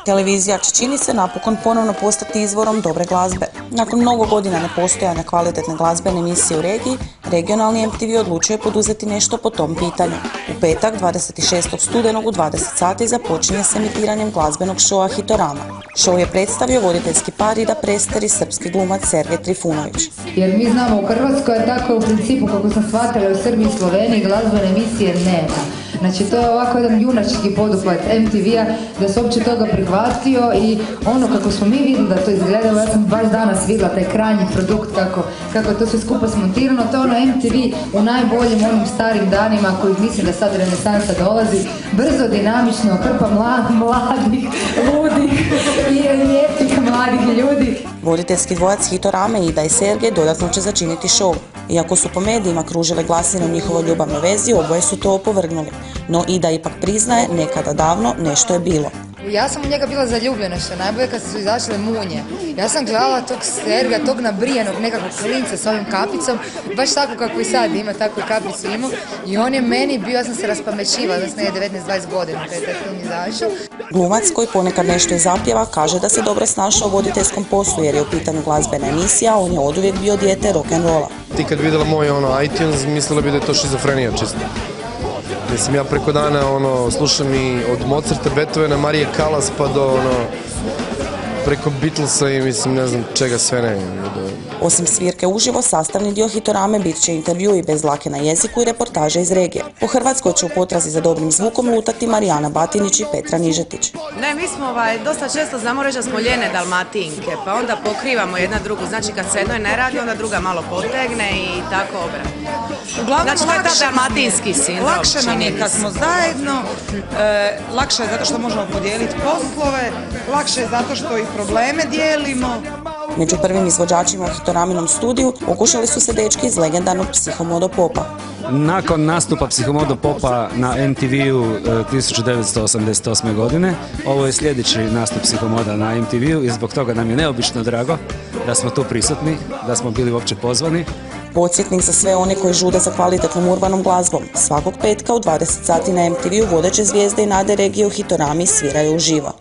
Televizija će, čini se, napokon ponovno postati izvorom dobre glazbe. Nakon mnogo godina nepostojanja kvalitetne glazbene emisije u regiji, regionalni MTV odlučio je poduzeti nešto po tom pitanju. U petak, 26. studenog u 20 sati započinje s emitiranjem glazbenog šoa Hitorama. Šou je predstavio voditeljski par Ida Prester i srpski glumac Sergej Trifunović. Jer mi znamo u Hrvatskoj, tako je u principu, kako sam shvatila, u Srbiji i Sloveniji glazbene emisije nema. Znači, to je ovako jedan junački poduhvat MTV-a da se uopće toga prihvatio i ono kako smo mi vidjeli da to izgleda, ja sam baš danas vidjela taj krajnji produkt kako je to sve skupa smontirano, to je ono MTV u najboljim onim starim danima kojih mislim da sad renesansa dolazi, brzo, dinamično, hrpa mladih, ludih i lijepih mladih ljudi. Voditeljski dvojac Hitorame, Ida i Sergej, dodatno će začiniti šou. Iako su po medijima kružile glasine o njihovoj ljubavnoj vezi, oboje su to opovrgnuli. No Ida ipak priznaje, nekada davno nešto je bilo. Ja sam u njega bila zaljubljena, što je najbolje kad su izašle munje. Ja sam gledala tog Serga, tog nabrijenog nekakvog klinca s ovim kapicom, baš tako kako i sad ima, takvu kapicu imao. I on je meni bio, ja sam se raspamećivala, da sam je 19-20 godina kada je taj film izašao. Glumac, koji ponekad nešto i zapjeva, kaže da se dobro snašao u voditeljskom poslu jer je u pitanju glazbena emisija, a on je oduvijek bio dijete rock'n'rolla. Ti kad vidjela moj iTunes, mislila bi da je to šizofrenija čisto. Mislim, ja preko dana slušam i od Mozarta, Beethovena, Marije Kalas pa do preko Beatlesa i mislim ne znam čega sve ne. Osim svirke uživo, sastavni dio Hitorame bit će intervju i bez dlake na jeziku i reportaže iz regije. Po Hrvatskoj će u potrazi za dobrim zvukom lutati Marijana Batinić i Petra Nižetić. Ne, mi smo dosta često znamo reći da smo ljene Dalmatinke, pa onda pokrivamo jedna drugu. Znači kad se jednoj ne radi, onda druga malo potegne i tako obratno. Uglavnom, znači, to je taj dalmatinski sindrom. Lakše nam je kad smo zajedno, lakše je zato što možemo podijeliti poslove, lakše je zato što i probleme dijelimo. Među prvim izvođačima u Hitoraminom studiju okušali su se dečki iz legendarnog Psihomodo Popa. Nakon nastupa Psihomodo Popa na MTV-u 1988. godine, ovo je sljedeći nastup Psihomoda na MTV-u i zbog toga nam je neobično drago da smo tu prisutni, da smo bili uopće pozvani. Podsjetnik za sve one koji žude za kvalitetnom urbanom glazbom. Svakog petka u 20 sati na MTV-u vodeće zvijezde i nade regije u Hitorami sviraju uživo.